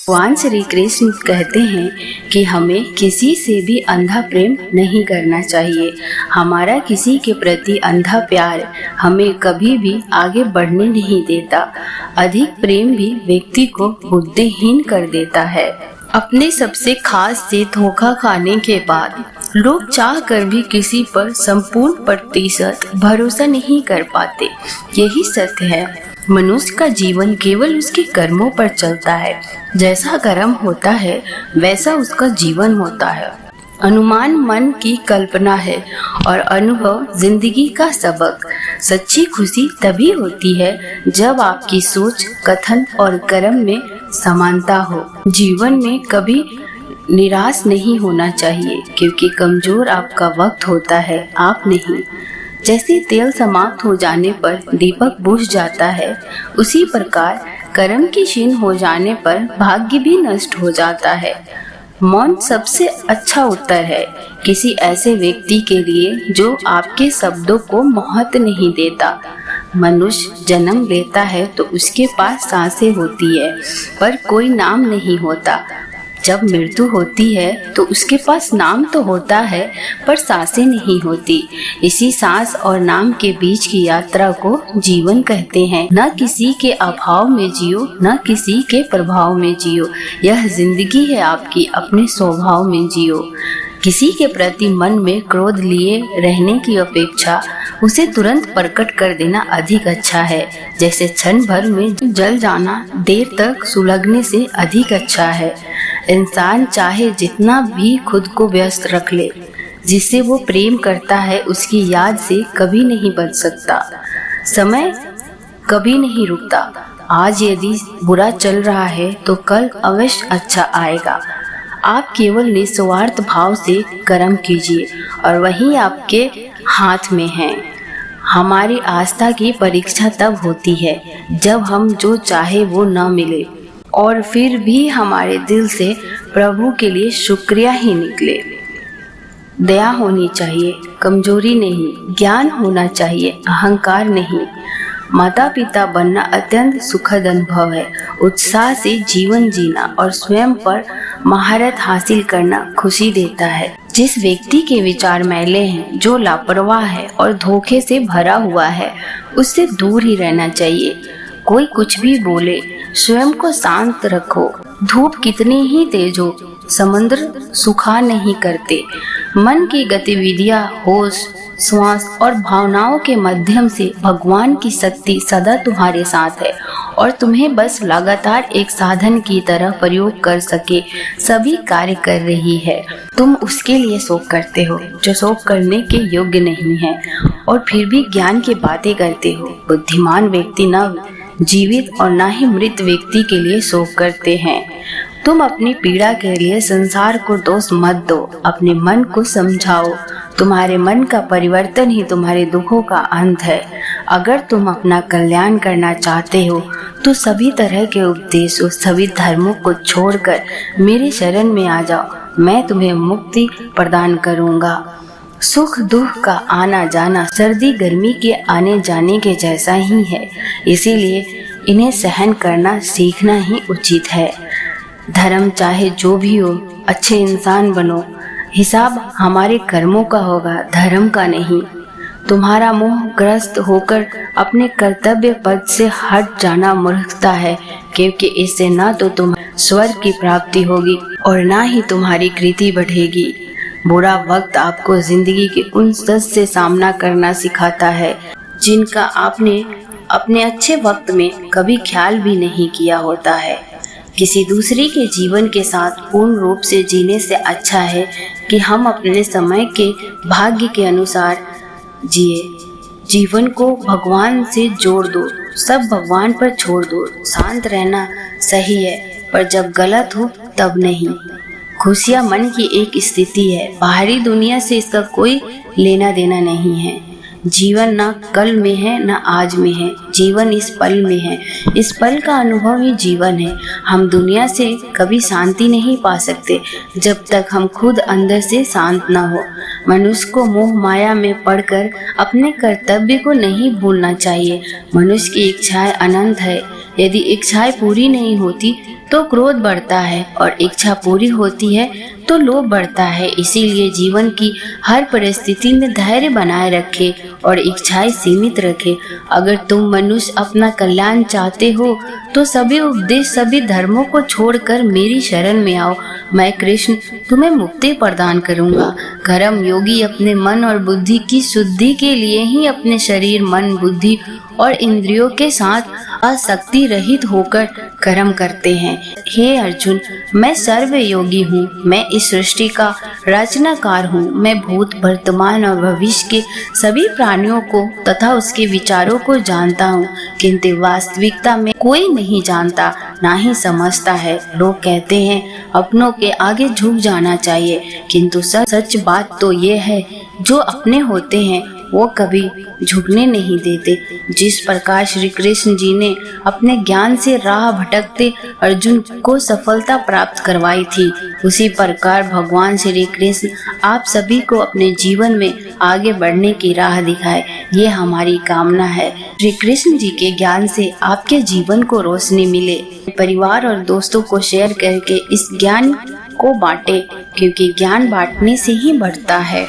भगवान श्री कृष्ण कहते हैं कि हमें किसी से भी अंधा प्रेम नहीं करना चाहिए। हमारा किसी के प्रति अंधा प्यार हमें कभी भी आगे बढ़ने नहीं देता। अधिक प्रेम भी व्यक्ति को बुद्धिहीन कर देता है। अपने सबसे खास से धोखा खाने के बाद लोग चाह कर भी किसी पर संपूर्ण प्रतिशत भरोसा नहीं कर पाते। यही सत्य है। मनुष्य का जीवन केवल उसके कर्मों पर चलता है। जैसा कर्म होता है वैसा उसका जीवन होता है। अनुमान मन की कल्पना है और अनुभव जिंदगी का सबक। सच्ची खुशी तभी होती है जब आपकी सोच, कथन और कर्म में समानता हो। जीवन में कभी निराश नहीं होना चाहिए, क्योंकि कमजोर आपका वक्त होता है, आप नहीं। जैसे तेल समाप्त हो जाने पर दीपक बुझ जाता है, उसी प्रकार कर्म की क्षीण हो जाने पर भाग्य भी नष्ट हो जाता है। मौन सबसे अच्छा उत्तर है किसी ऐसे व्यक्ति के लिए जो आपके शब्दों को महत्व नहीं देता। मनुष्य जन्म लेता है तो उसके पास सांसें होती है, पर कोई नाम नहीं होता। जब मृत्यु होती है तो उसके पास नाम तो होता है, पर सांसें नहीं होती। इसी सांस और नाम के बीच की यात्रा को जीवन कहते हैं। न किसी के अभाव में जियो, न किसी के प्रभाव में जियो। यह जिंदगी है आपकी, अपने स्वभाव में जियो। किसी के प्रति मन में क्रोध लिए रहने की अपेक्षा उसे तुरंत प्रकट कर देना अधिक अच्छा है। जैसे क्षण भर में जल जाना देर तक सुलगने से अधिक अच्छा है। इंसान चाहे जितना भी खुद को व्यस्त रख ले, जिससे वो प्रेम करता है उसकी याद से कभी नहीं बच सकता। समय कभी नहीं रुकता। आज यदि बुरा चल रहा है तो कल अवश्य अच्छा आएगा। आप केवल निस्वार्थ भाव से कर्म कीजिए और वही आपके हाथ में है। हमारी आस्था की परीक्षा तब होती है जब हम जो चाहे वो न मिले और फिर भी हमारे दिल से प्रभु के लिए शुक्रिया ही निकले। दया होनी चाहिए, कमजोरी नहीं। ज्ञान होना चाहिए, अहंकार नहीं। माता पिता बनना अत्यंत सुखद अनुभव है। उत्साह से जीवन जीना और स्वयं पर महारत हासिल करना खुशी देता है। जिस व्यक्ति के विचार मैले हैं, जो लापरवाह है और धोखे से भरा हुआ है, उससे दूर ही रहना चाहिए। कोई कुछ भी बोले, स्वयं को शांत रखो। धूप कितनी ही तेज हो, समुद्र सुखा नहीं करते। मन की गतिविधियां, होश, श्वास और भावनाओं के माध्यम से भगवान की शक्ति सदा तुम्हारे साथ है और तुम्हें बस लगातार एक साधन की तरह प्रयोग कर सके सभी कार्य कर रही है। तुम उसके लिए शोक करते हो जो शोक करने के योग्य नहीं है और फिर भी ज्ञान की बातें करते हो। बुद्धिमान व्यक्ति न जीवित और न ही मृत व्यक्ति के लिए शोक करते हैं। तुम अपनी पीड़ा के लिए संसार को दोष मत दो, अपने मन को समझाओ। तुम्हारे मन का परिवर्तन ही तुम्हारे दुखों का अंत है। अगर तुम अपना कल्याण करना चाहते हो तो सभी तरह के उपदेशों, सभी धर्मों को छोड़कर मेरे शरण में आ जाओ। मैं तुम्हें मुक्ति प्रदान करूंगा। सुख दुख का आना जाना सर्दी गर्मी के आने जाने के जैसा ही है, इसीलिए इन्हें सहन करना सीखना ही उचित है। धर्म चाहे जो भी हो, अच्छे इंसान बनो। हिसाब हमारे कर्मों का होगा, धर्म का नहीं। तुम्हारा मोह ग्रस्त होकर अपने कर्तव्य पद से हट जाना मूर्खता है, क्योंकि इससे ना तो तुम स्वर्ग की प्राप्ति होगी और ना ही तुम्हारी कृति बढ़ेगी। बुरा वक्त आपको जिंदगी के उन सच से सामना करना सिखाता है जिनका आपने अपने अच्छे वक्त में कभी ख्याल भी नहीं किया होता है। किसी दूसरे के जीवन के साथ पूर्ण रूप से जीने से अच्छा है कि हम अपने समय के भाग्य के अनुसार जिए। जीवन को भगवान से जोड़ दो, सब भगवान पर छोड़ दो। शांत रहना सही है, पर जब गलत हो तब नहीं। खुशियाँ मन की एक स्थिति है, बाहरी दुनिया से इसका कोई लेना देना नहीं है। जीवन ना कल में है ना आज में है, जीवन इस पल में है। इस पल का अनुभव ही जीवन है। हम दुनिया से कभी शांति नहीं पा सकते जब तक हम खुद अंदर से शांत ना हो। मनुष्य को मोह माया में पड़कर अपने कर्तव्य को नहीं भूलना चाहिए। मनुष्य की इच्छाएं अनंत है। यदि इच्छाएं पूरी नहीं होती तो क्रोध बढ़ता है, और इच्छा पूरी होती है तो लोभ बढ़ता है। इसीलिए जीवन की हर परिस्थिति में धैर्य बनाए रखे और इच्छाएं सीमित रखे। अगर तुम मनुष्य अपना कल्याण चाहते हो तो सभी उपदेश, सभी धर्मों को छोड़कर मेरी शरण में आओ। मैं कृष्ण तुम्हें मुक्ति प्रदान करूंगा। कर्म योगी अपने मन और बुद्धि की शुद्धि के लिए ही अपने शरीर, मन, बुद्धि और इंद्रियों के साथ आसक्ति रहित होकर कर्म करते हैं। हे अर्जुन, मैं सर्व योगी हूँ। मैं इस सृष्टि का रचनाकार हूँ। मैं भूत, वर्तमान और भविष्य के सभी प्राणियों को तथा उसके विचारों को जानता हूँ, किंतु वास्तविकता में कोई नहीं जानता, ना ही समझता है। लोग कहते हैं अपनों के आगे झुक जाना चाहिए, किंतु सच बात तो ये है, जो अपने होते हैं वो कभी झुकने नहीं देते। जिस प्रकार श्री कृष्ण जी ने अपने ज्ञान से राह भटकते अर्जुन को सफलता प्राप्त करवाई थी, उसी प्रकार भगवान श्री कृष्ण आप सभी को अपने जीवन में आगे बढ़ने की राह दिखाए, ये हमारी कामना है। श्री कृष्ण जी के ज्ञान से आपके जीवन को रोशनी मिले। परिवार और दोस्तों को शेयर करके इस ज्ञान को बांटे, क्योंकि ज्ञान बांटने से ही बढ़ता है।